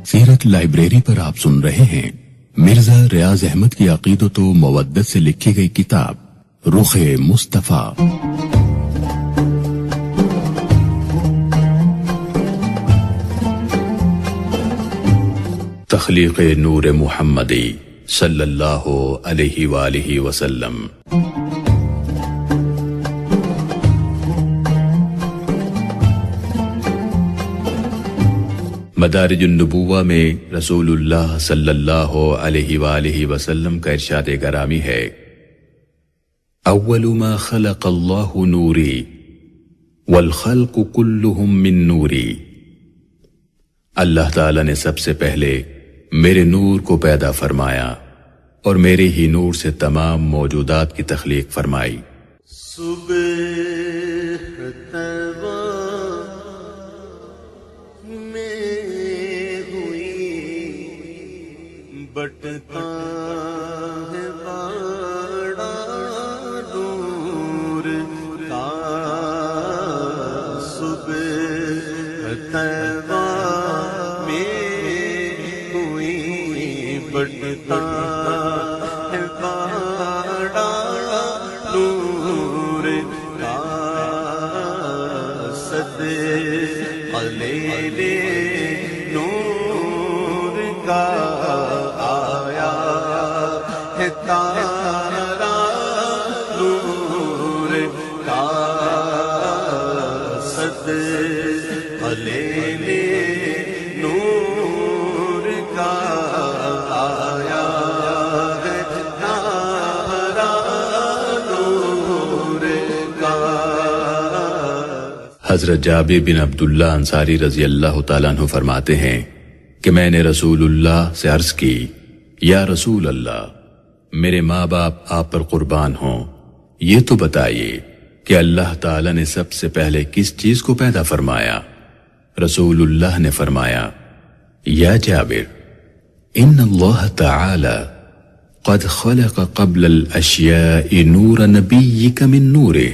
سیرت لائبریری پر آپ سن رہے ہیں مرزا ریاض احمد کی عقیدت و مودت سے لکھی گئی کتاب رخ مصطفیٰ۔ تخلیق نور محمدی صلی اللہ علیہ وآلہ وسلم۔ مدارج النبوہ میں رسول اللہ صلی اللہ علیہ وآلہ وسلم کا ارشاد گرامی ہے، اول ما خلق اللہ نوری والخلق كلهم من نوری۔ اللہ تعالیٰ نے سب سے پہلے میرے نور کو پیدا فرمایا اور میرے ہی نور سے تمام موجودات کی تخلیق فرمائی۔ بٹتا ہے بڑا دور کا صبح طیبہ میں ہوئی، بٹتا ہے بڑا دور کا صدقہ لے لے نور کا تارا نور کا صدقہ لے لے نور کا آیا ہے تارا نور کا۔ حضرت جابر بن عبداللہ انصاری رضی اللہ تعالیٰ عنہ فرماتے ہیں کہ میں نے رسول اللہ سے عرض کی، یا رسول اللہ، میرے ماں باپ آپ پر قربان ہوں، یہ تو بتائیے کہ اللہ تعالیٰ نے سب سے پہلے کس چیز کو پیدا فرمایا؟ رسول اللہ نے فرمایا، یا جابر، ان اللہ تعالی قد خلق قبل الاشیاء نور نبیک من نورہ۔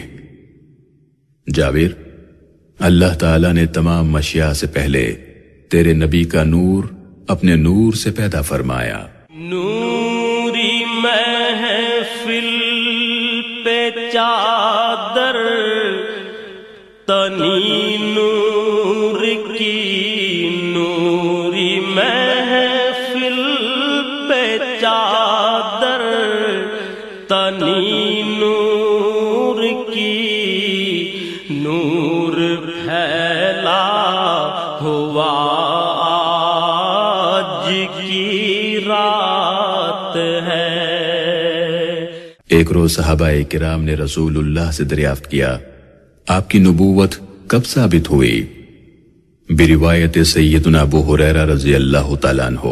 جابر، اللہ تعالیٰ نے تمام اشیاء سے پہلے تیرے نبی کا نور اپنے نور سے پیدا فرمایا۔ نوری محفل پہ چادر تنی نور کی، نوری محفل پہ چادر تنی نور کی، نور پھیلا ہوا آج کی رات ہے۔ ایک روز صحابہ کرام نے رسول اللہ سے دریافت کیا، آپ کی نبوت کب ثابت ہوئی؟ بروایت سیدنا ابو ہریرہ رضی اللہ تعالیٰ عنہ،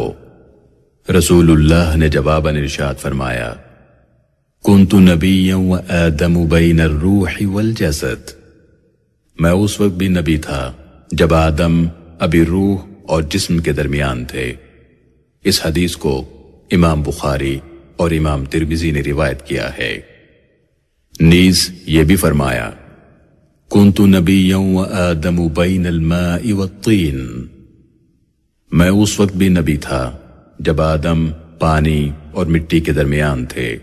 رسول اللہ نے جواباً ارشاد فرمایا، کنت نبیا وآدم بین الروح والجسد۔ میں اس وقت بھی نبی تھا جب آدم ابھی روح اور جسم کے درمیان تھے۔ اس حدیث کو امام بخاری اور امام ترمذی نے روایت کیا ہے۔ نیز یہ بھی فرمایا، کنت نبیا وآدم بین الماء والطین۔ میں اس وقت بھی نبی تھا جب آدم پانی اور مٹی کے درمیان تھے۔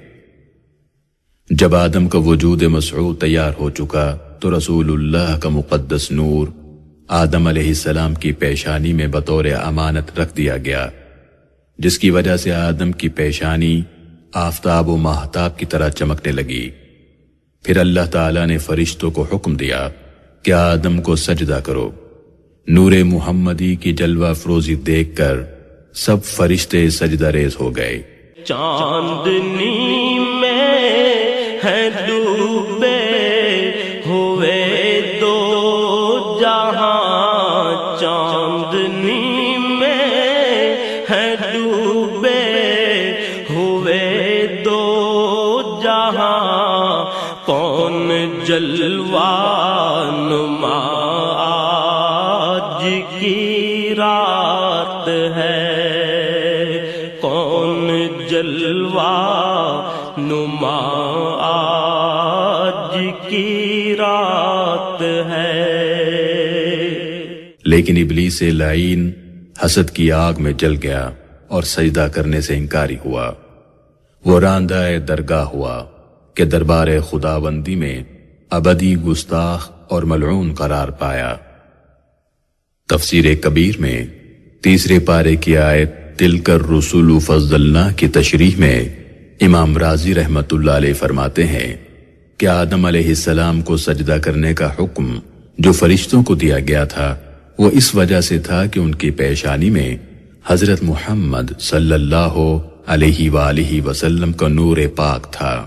جب آدم کا وجود مسعود تیار ہو چکا تو رسول اللہ کا مقدس نور آدم علیہ السلام کی پیشانی میں بطور امانت رکھ دیا گیا، جس کی وجہ سے آدم کی پیشانی آفتاب و ماہتاب کی طرح چمکنے لگی۔ پھر اللہ تعالیٰ نے فرشتوں کو حکم دیا کہ آدم کو سجدہ کرو۔ نور محمدی کی جلوہ افروزی دیکھ کر سب فرشتے سجدہ ریز ہو گئے۔ چاندنی میں ہے ڈوبے ہوئے دو جہاں، چاندنی میں ہے ڈوبے ہوئے دو جہاں، کون جلوہ نما آج کی رات ہے، کون جلوہ نما آج کی رات ہے۔ لیکن ابلیس لعین حسد کی آگ میں جل گیا اور سجدہ کرنے سے انکاری ہوا۔ وہ راندہ درگاہ ہوا کہ دربار خداوندی میں ابدی گستاخ اور ملعون قرار پایا۔ تفسیر کبیر میں تیسرے پارے کی آیت تلک الرسل فضلنا کی تشریح میں امام رازی رحمت اللہ علیہ فرماتے ہیں کہ آدم علیہ السلام کو سجدہ کرنے کا حکم جو فرشتوں کو دیا گیا تھا وہ اس وجہ سے تھا کہ ان کی پیشانی میں حضرت محمد صلی اللہ علیہ وآلہ وسلم کا نور پاک تھا۔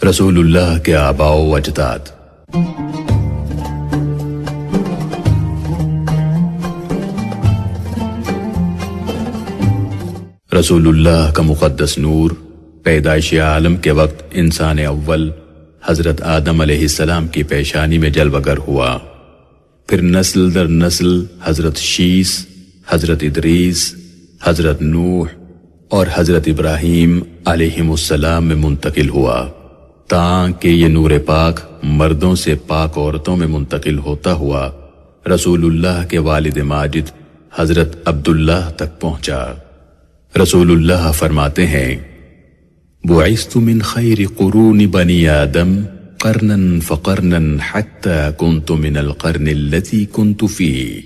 رسول اللہ کے آباء و اجداد۔ رسول اللہ کا مقدس نور پیدائش عالم کے وقت انسان اول حضرت آدم علیہ السلام کی پیشانی میں جلوگر ہوا، پھر نسل در نسل حضرت شیس، حضرت ادریس، حضرت نوح اور حضرت ابراہیم علیہم السلام میں منتقل ہوا، تاکہ یہ نور پاک مردوں سے پاک عورتوں میں منتقل ہوتا ہوا رسول اللہ کے والد ماجد حضرت عبداللہ تک پہنچا۔ رسول اللہ فرماتے ہیں بعثت من خیر قرون بنی آدم قرنا فقرنا حتى كنت من القرن الذي كنت فيه،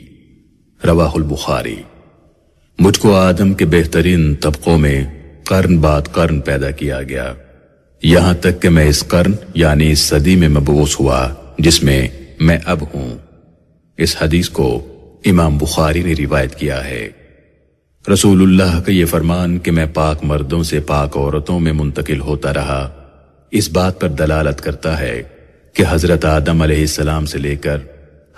رواہ البخاری۔ مجھ کو آدم کے بہترین طبقوں میں قرن بعد قرن پیدا کیا گیا، یہاں تک کہ میں اس قرن یعنی اس صدی میں مبعوث ہوا جس میں میں اب ہوں۔ اس حدیث کو امام بخاری نے روایت کیا ہے۔ رسول اللہ کا یہ فرمان کہ میں پاک مردوں سے پاک عورتوں میں منتقل ہوتا رہا اس بات پر دلالت کرتا ہے کہ حضرت آدم علیہ السلام سے لے کر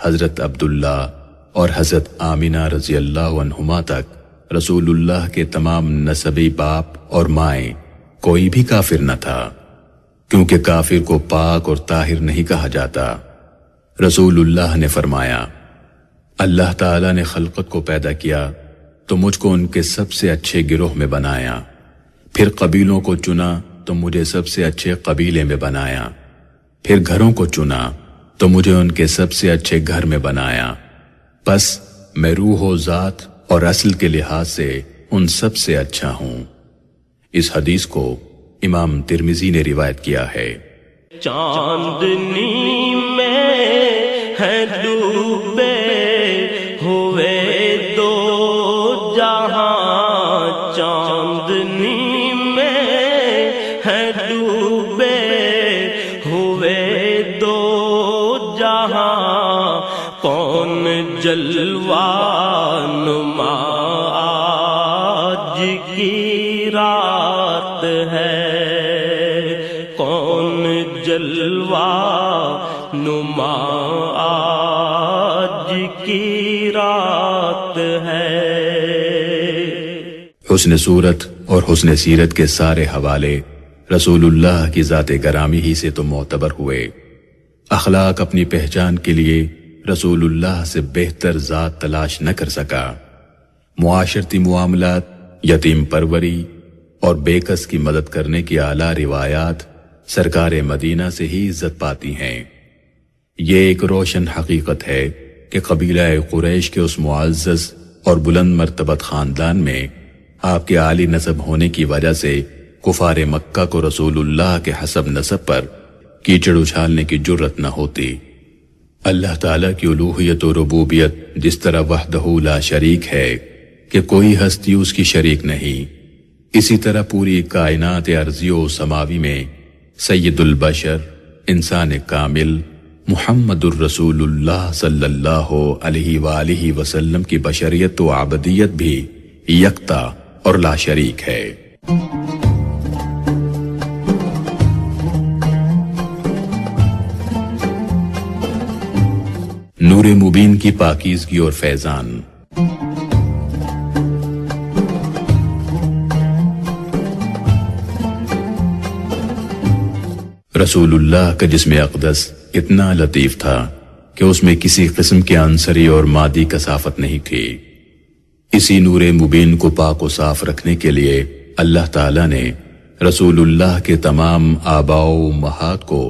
حضرت عبداللہ اور حضرت آمینہ رضی اللہ عنہما تک رسول اللہ کے تمام نسبی باپ اور مائیں کوئی بھی کافر نہ تھا، کیونکہ کافر کو پاک اور طاہر نہیں کہا جاتا۔ رسول اللہ نے فرمایا اللہ تعالیٰ نے خلقت کو پیدا کیا تو مجھ کو ان کے سب سے اچھے گروہ میں بنایا، پھر قبیلوں کو چنا تو مجھے سب سے اچھے قبیلے میں بنایا، پھر گھروں کو چنا تو مجھے ان کے سب سے اچھے گھر میں بنایا، پس میں روح و ذات اور اصل کے لحاظ سے ان سب سے اچھا ہوں۔ اس حدیث کو امام ترمذی نے روایت کیا ہے۔ چاندنی میں ہے ڈوبے ہوئے دو جہاں، چاندنی میں ہے ڈوبے ہوئے دو جہاں، کون جلوہ نما آج کی رات ہے، کون جلوہ نما آج کی رات ہے۔ حسن صورت اور حسن سیرت کے سارے حوالے رسول اللہ کی ذات گرامی ہی سے تو معتبر ہوئے۔ اخلاق اپنی پہچان کے لیے رسول اللہ سے بہتر ذات تلاش نہ کر سکا۔ معاشرتی معاملات، یتیم پروری اور بے کس کی مدد کرنے کی اعلیٰ روایات سرکار مدینہ سے ہی عزت پاتی ہیں۔ یہ ایک روشن حقیقت ہے کہ قبیلہ قریش کے اس معزز اور بلند مرتبت خاندان میں آپ کے عالی نسب ہونے کی وجہ سے کفار مکہ کو رسول اللہ کے حسب نسب پر کیچڑ اچھالنے کی جرت نہ ہوتی۔ اللہ تعالیٰ کی الوہیت و ربوبیت جس طرح وحدہ لا شریک ہے کہ کوئی ہستی اس کی شریک نہیں، اسی طرح پوری کائنات ارضی و سماوی میں سید البشر، انسان کامل محمد الرسول اللہ صلی اللہ علیہ وآلہ وسلم کی بشریت و عبدیت بھی یکتا اور لا شریک ہے۔ نور مبین کی پاکیزگی اور فیضان۔ رسول اللہ کا جسم اقدس اتنا لطیف تھا کہ اس میں کسی قسم کی عنصری اور مادی کثافت نہیں تھی۔ اسی نور مبین کو پاک و صاف رکھنے کے لیے اللہ تعالیٰ نے رسول اللہ کے تمام آباء و امہات کو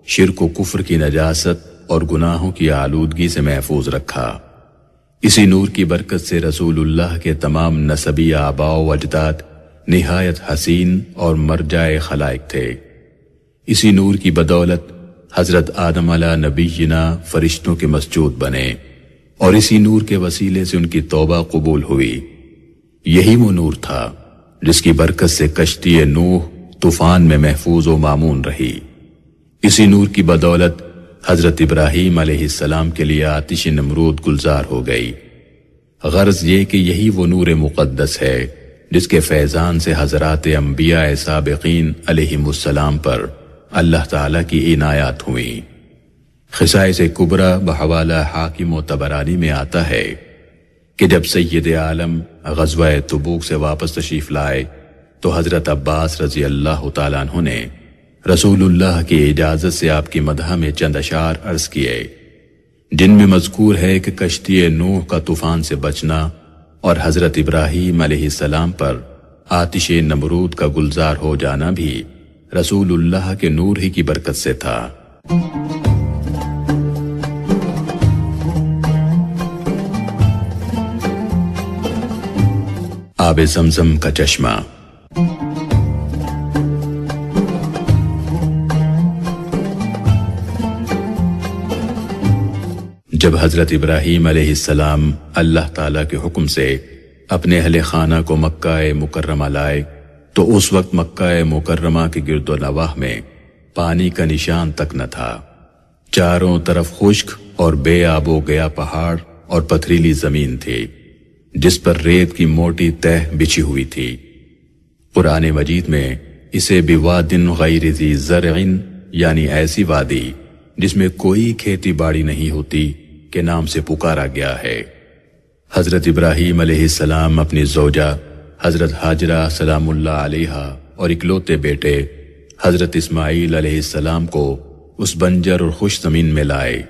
شرک و کفر کی نجاست اور گناہوں کی آلودگی سے محفوظ رکھا۔ اسی نور کی برکت سے رسول اللہ کے تمام نسبی آباء و اجداد نہایت حسین اور مرجع خلائق تھے۔ اسی نور کی بدولت حضرت آدم علیہ نبینا فرشتوں کے مسجود بنے اور اسی نور کے وسیلے سے ان کی توبہ قبول ہوئی۔ یہی وہ نور تھا جس کی برکت سے کشتی نوح طوفان میں محفوظ و مامون رہی۔ اسی نور کی بدولت حضرت ابراہیم علیہ السلام کے لیے آتش نمرود گلزار ہو گئی۔ غرض یہ کہ یہی وہ نور مقدس ہے جس کے فیضان سے حضرات انبیاء سابقین علیہم السلام پر اللہ تعالیٰ کی عنایات ہوئیں۔ خصائص کبریٰ بحوالہ حاکم و طبرانی میں آتا ہے کہ جب سید عالم غزوہ تبوک سے واپس تشریف لائے تو حضرت عباس رضی اللہ تعالیٰ عنہ نے رسول اللہ کی اجازت سے آپ کی مدح میں چند اشعار عرض کیے، جن میں مذکور ہے کہ کشتی نوح کا طوفان سے بچنا اور حضرت ابراہیم علیہ السلام پر آتش نمرود کا گلزار ہو جانا بھی رسول اللہ کے نور ہی کی برکت سے تھا۔ آب زمزم کا چشمہ۔ جب حضرت ابراہیم علیہ السلام اللہ تعالیٰ کے حکم سے اپنے اہل خانہ کو مکہ مکرمہ لائے تو اس وقت مکہ مکرمہ کے گرد و نواح میں پانی کا نشان تک نہ تھا۔ چاروں طرف خشک اور بے آب و گیا پہاڑ اور پتھریلی زمین تھی جس پر ریت کی موٹی تہ بچھی ہوئی تھی۔ قرآن مجید میں اسے بوادن غیر ذی زرع یعنی ایسی وادی جس میں کوئی کھیتی باڑی نہیں ہوتی کے نام سے پکارا گیا ہے۔ حضرت ابراہیم علیہ السلام اپنی زوجہ حضرت ہاجرہ سلام اللہ علیہا اور اکلوتے بیٹے حضرت اسماعیل علیہ السلام کو اس بنجر اور خوش زمین میں لائے۔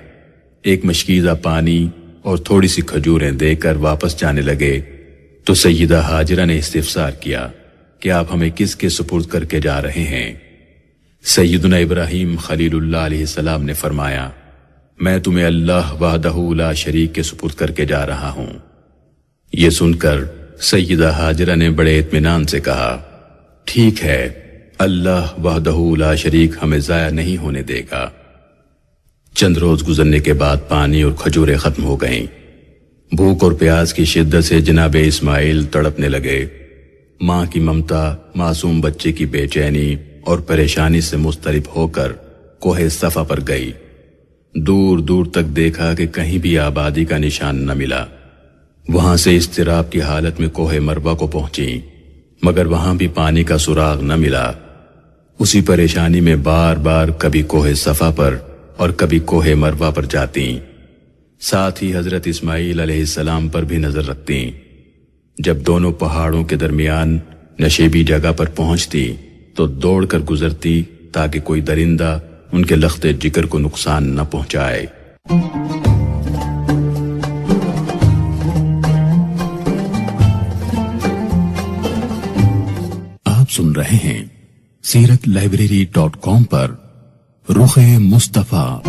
ایک مشکیزہ پانی اور تھوڑی سی کھجوریں دے کر واپس جانے لگے تو سیدہ ہاجرہ نے استفسار کیا کہ آپ ہمیں کس کے سپرد کر کے جا رہے ہیں؟ سیدنا ابراہیم خلیل اللہ علیہ السلام نے فرمایا، میں تمہیں اللہ وحدہ لا شریک کے سپرد کر کے جا رہا ہوں۔ یہ سن کر سیدہ ہاجرہ نے بڑے اطمینان سے کہا، ٹھیک ہے، اللہ وحدہ لا شریک ہمیں ضائع نہیں ہونے دے گا۔ چند روز گزرنے کے بعد پانی اور کھجوریں ختم ہو گئیں۔ بھوک اور پیاس کی شدت سے جناب اسماعیل تڑپنے لگے۔ ماں کی ممتا معصوم بچے کی بے چینی اور پریشانی سے مضطرب ہو کر کوہ صفا پر گئی۔ دور دور تک دیکھا کہ کہیں بھی آبادی کا نشان نہ ملا۔ وہاں سے اضطراب کی حالت میں کوہ مروہ کو پہنچی، مگر وہاں بھی پانی کا سراغ نہ ملا۔ اسی پریشانی میں بار بار کبھی کوہ صفا پر اور کبھی کوہ مروہ پر جاتی، ساتھ ہی حضرت اسماعیل علیہ السلام پر بھی نظر رکھتی۔ جب دونوں پہاڑوں کے درمیان نشیبی جگہ پر پہنچتی تو دوڑ کر گزرتی تاکہ کوئی درندہ ان کے لخت جگر کو نقصان نہ پہنچائے۔ آپ سن رہے ہیں سیرت لائبریری.com پر رخ مصطفیٰ۔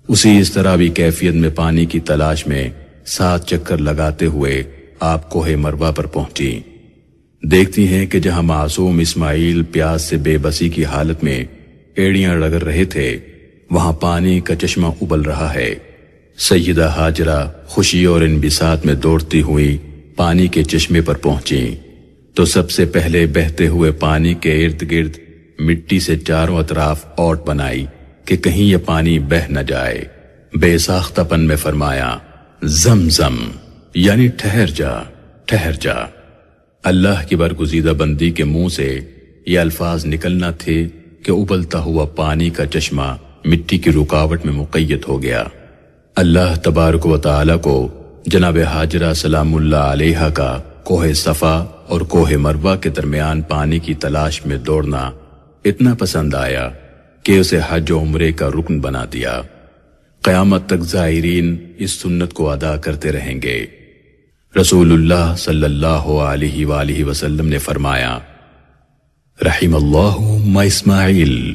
اسی اضطرابی کیفیت میں پانی کی تلاش میں 7 چکر لگاتے ہوئے آپ کوہ مروہ پر پہنچی۔ دیکھتی ہیں کہ جہاں معصوم اسماعیل پیاس سے بے بسی کی حالت میں ایڑیاں رگڑ رہے تھے، وہاں پانی کا چشمہ ابل رہا ہے۔ سیدہ ہاجرہ خوشی اور انبساط میں دوڑتی ہوئی پانی کے چشمے پر پہنچی تو سب سے پہلے بہتے ہوئے پانی کے ارد گرد مٹی سے چاروں اطراف اوٹ بنائی کہ کہیں یہ پانی بہہ نہ جائے۔ بے ساختہ پن میں فرمایا، زمزم یعنی ٹھہر جا، ٹھہر جا۔ اللہ کی برگزیدہ بندی کے منہ سے یہ الفاظ نکلنا تھے کہ ابلتا ہوا پانی کا چشمہ مٹی کی رکاوٹ میں مقید ہو گیا۔ اللہ تبارک و تعالی کو جناب ہاجرہ سلام اللہ علیہا کا کوہ صفا اور کوہ مروہ کے درمیان پانی کی تلاش میں دوڑنا اتنا پسند آیا کہ اسے حج و عمرے کا رکن بنا دیا۔ قیامت تک زائرین اس سنت کو ادا کرتے رہیں گے۔ رسول اللہ صلی اللہ علیہ وآلہ وسلم نے فرمایا، رحم اللہ ام اسماعیل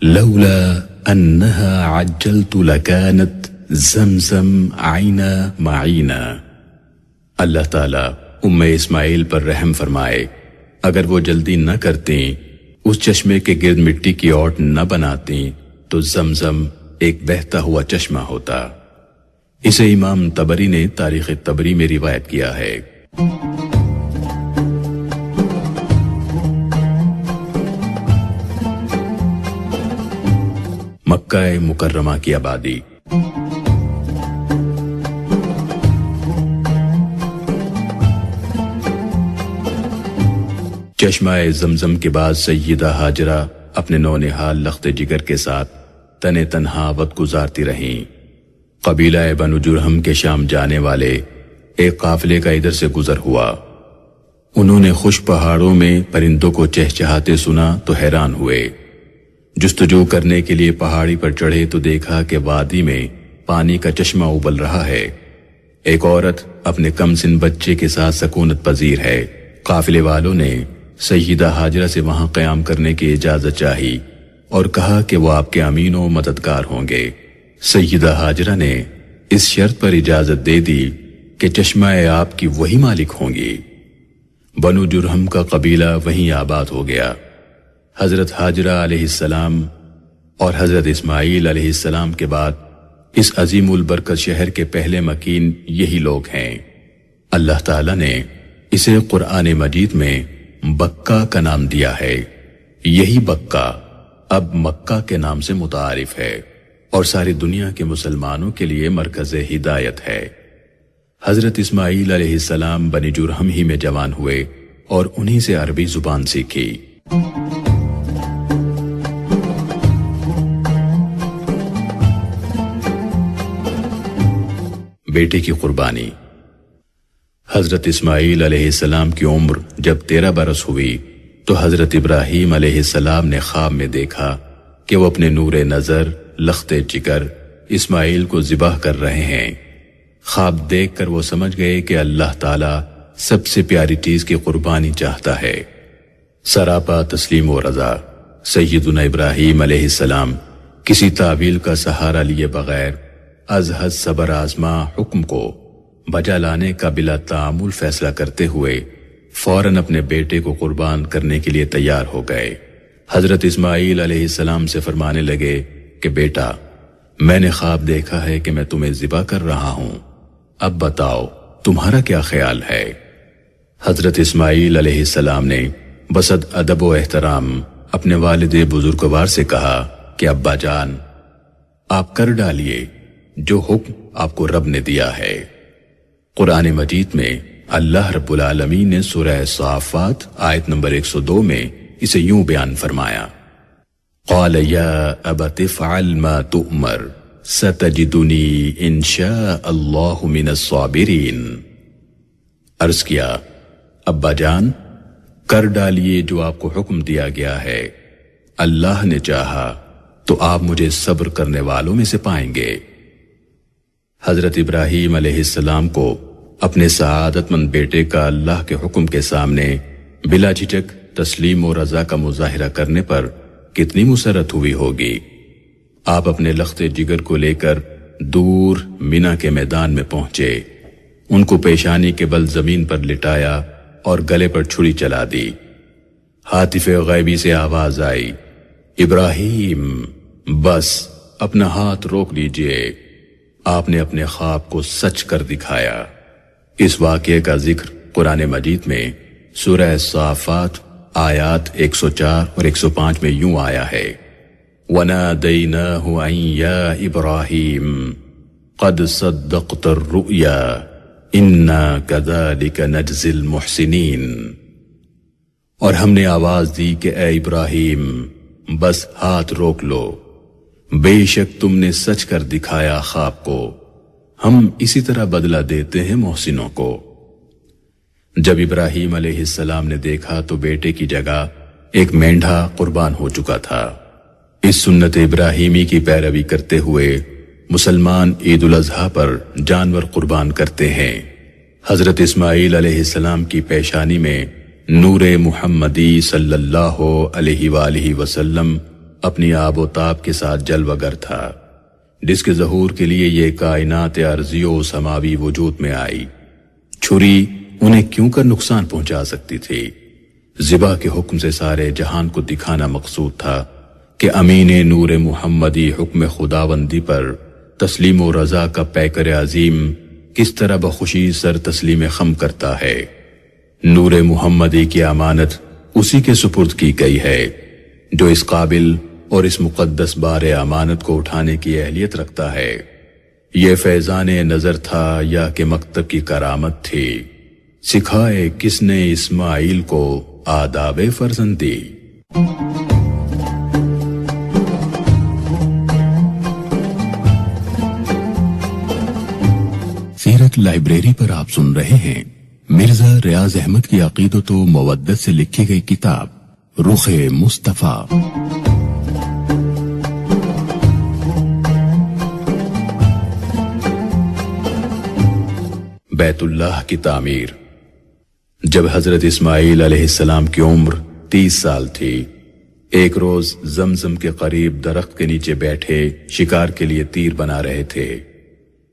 لولا انہا عجلت لکانت زمزم عینا معینا۔ اللہ تعالیٰ ام اسماعیل پر رحم فرمائے، اگر وہ جلدی نہ کرتیں، اس چشمے کے گرد مٹی کی اوٹ نہ بناتیں تو زمزم ایک بہتا ہوا چشمہ ہوتا۔ اسے امام طبری نے تاریخ طبری میں روایت کیا ہے۔ مکہ مکرمہ کی آبادی۔ چشمہ زمزم کے بعد سیدہ ہاجرہ اپنے نونہال لخت جگر کے ساتھ تن تنہا وقت گزارتی رہیں۔ قبیلہ بنو جرہم کے شام جانے والے ایک قافلے کا ادھر سے گزر ہوا۔ انہوں نے خشک پہاڑوں میں پرندوں کو چہچہاتے سنا تو حیران ہوئے۔ جستجو کرنے کے لیے پہاڑی پر چڑھے تو دیکھا کہ وادی میں پانی کا چشمہ ابل رہا ہے۔ ایک عورت اپنے کم سن بچے کے ساتھ سکونت پذیر ہے۔ قافلے والوں نے سیدہ ہاجرہ سے وہاں قیام کرنے کی اجازت چاہی اور کہا کہ وہ آپ کے امین و مددگار ہوں گے۔ سیدہ ہاجرہ نے اس شرط پر اجازت دے دی کہ چشمہ آپ کی وہی مالک ہوں گی۔ بنو جرہم کا قبیلہ وہیں آباد ہو گیا۔ حضرت ہاجرہ علیہ السلام اور حضرت اسماعیل علیہ السلام کے بعد اس عظیم البرکت شہر کے پہلے مکین یہی لوگ ہیں۔ اللہ تعالیٰ نے اسے قرآن مجید میں بکہ کا نام دیا ہے۔ یہی بکہ اب مکہ کے نام سے متعارف ہے اور ساری دنیا کے مسلمانوں کے لیے مرکز ہدایت ہے۔ حضرت اسماعیل علیہ السلام بنی جرہم ہی میں جوان ہوئے اور انہی سے عربی زبان سیکھی۔ بیٹے کی قربانی۔ حضرت اسماعیل علیہ السلام کی عمر جب 13 برس ہوئی تو حضرت ابراہیم علیہ السلام نے خواب میں دیکھا کہ وہ اپنے نور نظر لخت جگر اسماعیل کو ذبح کر رہے ہیں۔ خواب دیکھ کر وہ سمجھ گئے کہ اللہ تعالیٰ سب سے پیاری چیز کی قربانی چاہتا ہے۔ سراپا تسلیم و رضا سیدنا ابراہیم علیہ السلام کسی تعویل کا سہارا لیے بغیر از حد صبر آزما حکم کو بجا لانے کا بلا تعامل فیصلہ کرتے ہوئے فوراً اپنے بیٹے کو قربان کرنے کے لیے تیار ہو گئے۔ حضرت اسماعیل علیہ السلام سے فرمانے لگے کہ بیٹا، میں نے خواب دیکھا ہے کہ میں تمہیں ذبح کر رہا ہوں، اب بتاؤ تمہارا کیا خیال ہے؟ حضرت اسماعیل علیہ السلام نے بصد ادب و احترام اپنے والد بزرگوار سے کہا کہ ابا جان، آپ کر ڈالیے جو حکم آپ کو رب نے دیا ہے۔ قرآن مجید میں اللہ رب العالمین نے سورہ صافات آیت نمبر 102 میں اسے یوں بیان فرمایا، قال یا ابت افعل ما تؤمر ستجدنی ان شاء اللہ من الصابرین۔ عرض کیا، ابا جان کر ڈالیے جو آپ کو حکم دیا گیا ہے، اللہ نے چاہا تو آپ مجھے صبر کرنے والوں میں سے پائیں گے۔ حضرت ابراہیم علیہ السلام کو اپنے سعادت مند بیٹے کا اللہ کے حکم کے سامنے بلا جھجک تسلیم و رضا کا مظاہرہ کرنے پر کتنی مسرت ہوئی ہوگی۔ آپ اپنے لخت جگر کو لے کر دور مینا کے میدان میں پہنچے، ان کو پیشانی کے بل زمین پر لٹایا اور گلے پر چھری چلا دی۔ ہاتف غیبی سے آواز آئی، ابراہیم بس اپنا ہاتھ روک لیجئے۔ آپ نے اپنے خواب کو سچ کر دکھایا۔ اس واقعے کا ذکر قرآن مجید میں سورہ صافات آیات 104 اور 105 میں یوں آیا ہے، وَنَادَيْنَاهُ أَن يَا إِبْرَاهِيمُ قَدْ صَدَّقْتَ الرُّؤْيَا إِنَّا كَذَلِكَ نَجْزِي الْمُحْسِنِينَ۔ اور ہم نے آواز دی کہ اے ابراہیم بس ہاتھ روک لو، بے شک تم نے سچ کر دکھایا خواب کو، ہم اسی طرح بدلہ دیتے ہیں محسنوں کو۔ جب ابراہیم علیہ السلام نے دیکھا تو بیٹے کی جگہ ایک مینڈھا قربان ہو چکا تھا۔ اس سنت ابراہیمی کی پیروی کرتے ہوئے مسلمان عید الاضحیٰ پر جانور قربان کرتے ہیں۔ حضرت اسماعیل علیہ السلام کی پیشانی میں نور محمدی صلی اللہ علیہ وآلہ وسلم اپنی آب و تاب کے ساتھ جلوہ گر تھا، جس کے ظہور کے لیے یہ کائنات ارضی و سماوی وجود میں آئی۔ چھری انہیں کیوں کر نقصان پہنچا سکتی تھی؟ ذبح کے حکم سے سارے جہان کو دکھانا مقصود تھا کہ امین نور محمدی حکم خداوندی پر تسلیم و رضا کا پیکر عظیم کس طرح بخوشی سر تسلیم خم کرتا ہے۔ نور محمدی کی امانت اسی کے سپرد کی گئی ہے جو اس قابل اور اس مقدس بار امانت کو اٹھانے کی اہلیت رکھتا ہے۔ یہ فیضان نظر تھا یا کہ مکتب کی کرامت تھی؟ سکھائے کس نے اسماعیل کو آداب فرزندی؟ سیرت لائبریری پر آپ سن رہے ہیں مرزا ریاض احمد کی عقیدت و مودت سے لکھی گئی کتاب رخ مصطفیٰ۔ بیت اللہ کی تعمیر۔ جب حضرت اسماعیل علیہ السلام کی عمر 30 سال تھی، ایک روز زمزم کے قریب درخت کے نیچے بیٹھے شکار کے لیے تیر بنا رہے تھے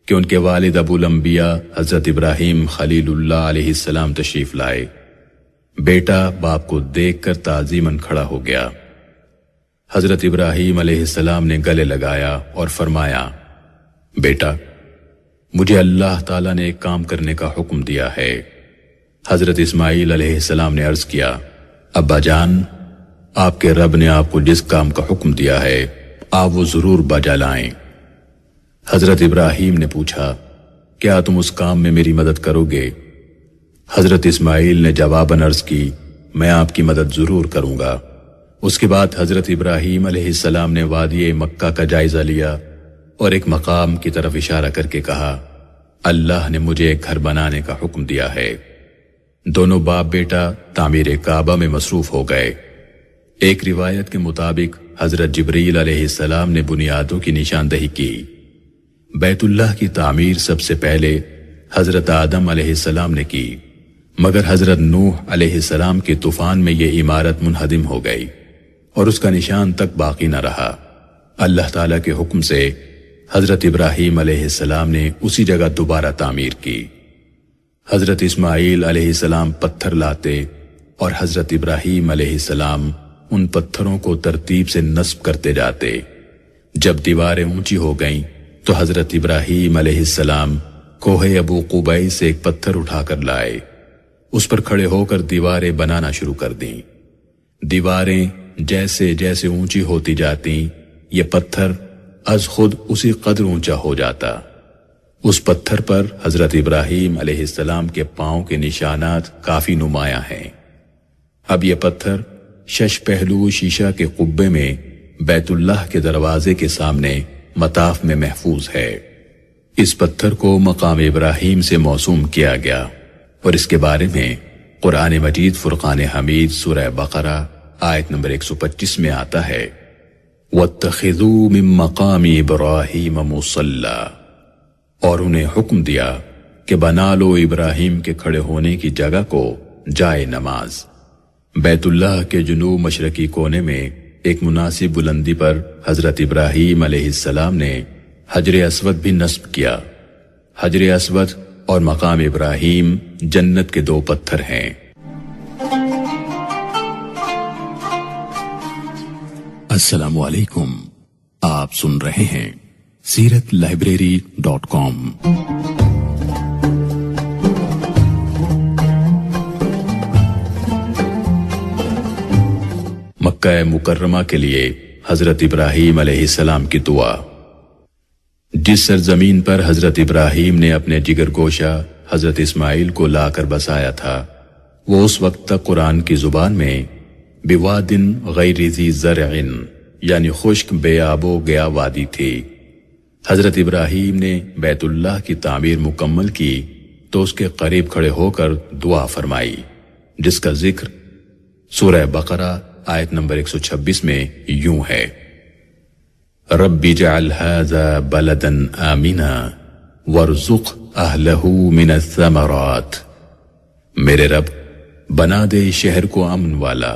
کہ ان کے والد ابو الانبیاء حضرت ابراہیم خلیل اللہ علیہ السلام تشریف لائے۔ بیٹا باپ کو دیکھ کر تعظیماً کھڑا ہو گیا۔ حضرت ابراہیم علیہ السلام نے گلے لگایا اور فرمایا، بیٹا مجھے اللہ تعالیٰ نے ایک کام کرنے کا حکم دیا ہے۔ حضرت اسماعیل علیہ السلام نے عرض کیا، ابا جان، آپ کے رب نے آپ کو جس کام کا حکم دیا ہے آپ وہ ضرور بجا لائیں۔ حضرت ابراہیم نے پوچھا، کیا تم اس کام میں میری مدد کرو گے؟ حضرت اسماعیل نے جواباً عرض کی، میں آپ کی مدد ضرور کروں گا۔ اس کے بعد حضرت ابراہیم علیہ السلام نے وادی مکہ کا جائزہ لیا اور ایک مقام کی طرف اشارہ کر کے کہا، اللہ نے مجھے ایک گھر بنانے کا حکم دیا ہے۔ دونوں باپ بیٹا تعمیر کعبہ میں مصروف ہو گئے۔ ایک روایت کے مطابق حضرت جبریل علیہ السلام نے بنیادوں کی نشاندہی کی۔ بیت اللہ کی تعمیر سب سے پہلے حضرت آدم علیہ السلام نے کی، مگر حضرت نوح علیہ السلام کے طوفان میں یہ عمارت منہدم ہو گئی اور اس کا نشان تک باقی نہ رہا۔ اللہ تعالیٰ کے حکم سے حضرت ابراہیم علیہ السلام نے اسی جگہ دوبارہ تعمیر کی۔ حضرت اسماعیل علیہ السلام پتھر لاتے اور حضرت ابراہیم علیہ السلام ان پتھروں کو ترتیب سے نصب کرتے جاتے۔ جب دیواریں اونچی ہو گئیں تو حضرت ابراہیم علیہ السلام کوہ ابو قبیس سے ایک پتھر اٹھا کر لائے، اس پر کھڑے ہو کر دیواریں بنانا شروع کر دیں۔ دیواریں جیسے جیسے اونچی ہوتی جاتیں، یہ پتھر از خود اسی قدر اونچا ہو جاتا۔ اس پتھر پر حضرت ابراہیم علیہ السلام کے پاؤں کے نشانات کافی نمایاں ہیں۔ اب یہ پتھر 6 پہلو شیشہ کے قبے میں بیت اللہ کے دروازے کے سامنے مطاف میں محفوظ ہے۔ اس پتھر کو مقام ابراہیم سے موسوم کیا گیا اور اس کے بارے میں قرآن مجید فرقان حمید سورہ بقرہ آیت نمبر 125 میں آتا ہے، وَاتَّخِذُوا مِن مَّقَامِ إِبْرَاهِيمَ مُصَلًّى، اور انہیں حکم دیا کہ بنا لو ابراہیم کے کھڑے ہونے کی جگہ کو جائے نماز۔ بیت اللہ کے جنوب مشرقی کونے میں ایک مناسب بلندی پر حضرت ابراہیم علیہ السلام نے حجر اسود بھی نصب کیا۔ حجر اسود اور مقام ابراہیم جنت کے 2 پتھر ہیں۔ السلام علیکم، آپ سن رہے ہیں سیرت لائبریری.com۔ مکہ مکرمہ کے لیے حضرت ابراہیم علیہ السلام کی دعا۔ جس سرزمین پر حضرت ابراہیم نے اپنے جگر گوشہ حضرت اسماعیل کو لا کر بسایا تھا، وہ اس وقت تک قرآن کی زبان میں بوادن غیر ذی زرع یعنی خشک بے آب و گیا وادی تھی۔ حضرت ابراہیم نے بیت اللہ کی تعمیر مکمل کی تو اس کے قریب کھڑے ہو کر دعا فرمائی، جس کا ذکر سورہ بقرہ آیت نمبر 126 میں یوں ہے، رب اجعل هذا بلدا آمنا وارزق اہلہ من الثمرات، میرے رب بنا دے اس شہر کو امن والا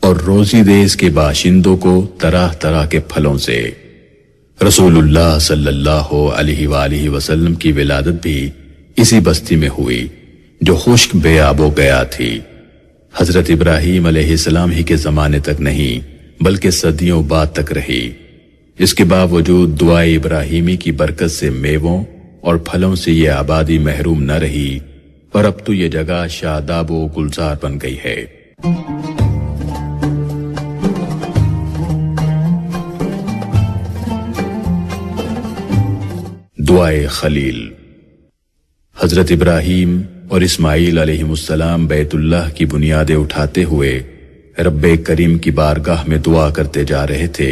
اور روزی دے اس کے باشندوں کو طرح طرح کے پھلوں سے۔ رسول اللہ صلی اللہ علیہ وآلہ وسلم کی ولادت بھی اسی بستی میں ہوئی جو خشک بے آب و گیا تھی۔ حضرت ابراہیم علیہ السلام ہی کے زمانے تک نہیں بلکہ صدیوں بعد تک رہی۔ اس کے باوجود دعائے ابراہیمی کی برکت سے میووں اور پھلوں سے یہ آبادی محروم نہ رہی، اور اب تو یہ جگہ شاداب و گلزار بن گئی ہے۔ دعائے خلیل۔ حضرت ابراہیم اور اسماعیل علیہ السلام بیت اللہ کی بنیادیں اٹھاتے ہوئے رب کریم کی بارگاہ میں دعا کرتے جا رہے تھے،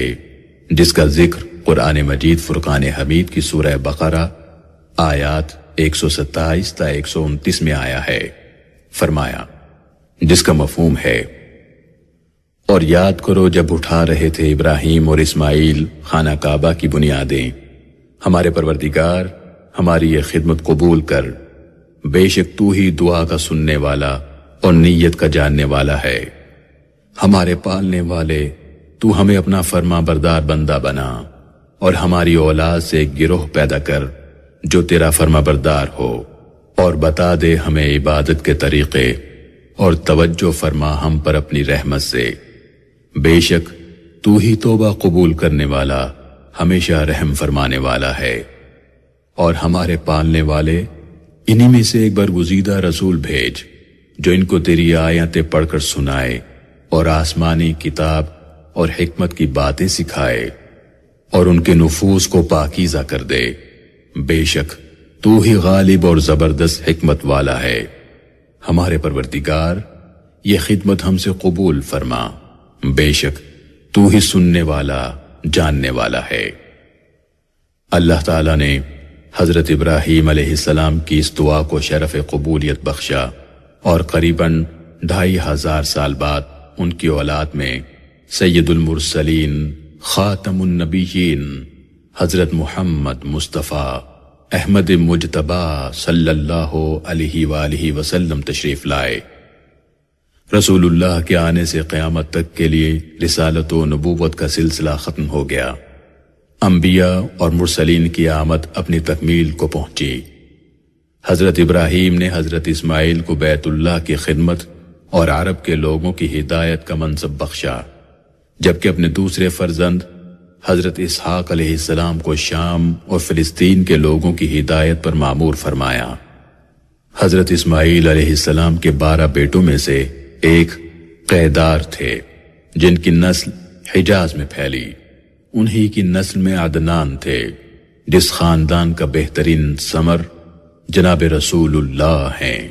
جس کا ذکر قرآن مجید فرقان حمید کی سورہ بقرہ آیات 127 تا 129 میں آیا ہے۔ فرمایا، جس کا مفہوم ہے، اور یاد کرو جب اٹھا رہے تھے ابراہیم اور اسماعیل خانہ کعبہ کی بنیادیں، ہمارے پروردگار ہماری یہ خدمت قبول کر، بے شک تو ہی دعا کا سننے والا اور نیت کا جاننے والا ہے۔ ہمارے پالنے والے تو ہمیں اپنا فرما بردار بندہ بنا، اور ہماری اولاد سے ایک گروہ پیدا کر جو تیرا فرما بردار ہو، اور بتا دے ہمیں عبادت کے طریقے، اور توجہ فرما ہم پر اپنی رحمت سے، بے شک تو ہی توبہ قبول کرنے والا ہمیشہ رحم فرمانے والا ہے۔ اور ہمارے پالنے والے انہی میں سے ایک برگزیدہ رسول بھیج جو ان کو تیری آیتیں پڑھ کر سنائے اور آسمانی کتاب اور حکمت کی باتیں سکھائے، اور ان کے نفوس کو پاکیزہ کر دے، بے شک تو ہی غالب اور زبردست حکمت والا ہے۔ ہمارے پروردگار یہ خدمت ہم سے قبول فرما، بے شک تو ہی سننے والا جاننے والا ہے۔ اللہ تعالیٰ نے حضرت ابراہیم علیہ السلام کی اس دعا کو شرف قبولیت بخشا، اور قریباً 2500 سال بعد ان کی اولاد میں سید المرسلین خاتم النبیین حضرت محمد مصطفیٰ احمد مجتبی صلی اللہ علیہ وآلہ وسلم تشریف لائے۔ رسول اللہ کے آنے سے قیامت تک کے لیے رسالت و نبوت کا سلسلہ ختم ہو گیا۔ انبیاء اور مرسلین کی آمد اپنی تکمیل کو پہنچی۔ حضرت ابراہیم نے حضرت اسماعیل کو بیت اللہ کی خدمت اور عرب کے لوگوں کی ہدایت کا منصب بخشا، جبکہ اپنے دوسرے فرزند حضرت اسحاق علیہ السلام کو شام اور فلسطین کے لوگوں کی ہدایت پر مامور فرمایا۔ حضرت اسماعیل علیہ السلام کے 12 بیٹوں میں سے ایک قیدار تھے، جن کی نسل حجاز میں پھیلی۔ انہی کی نسل میں عدنان تھے، جس خاندان کا بہترین ثمر جناب رسول اللہ ہیں۔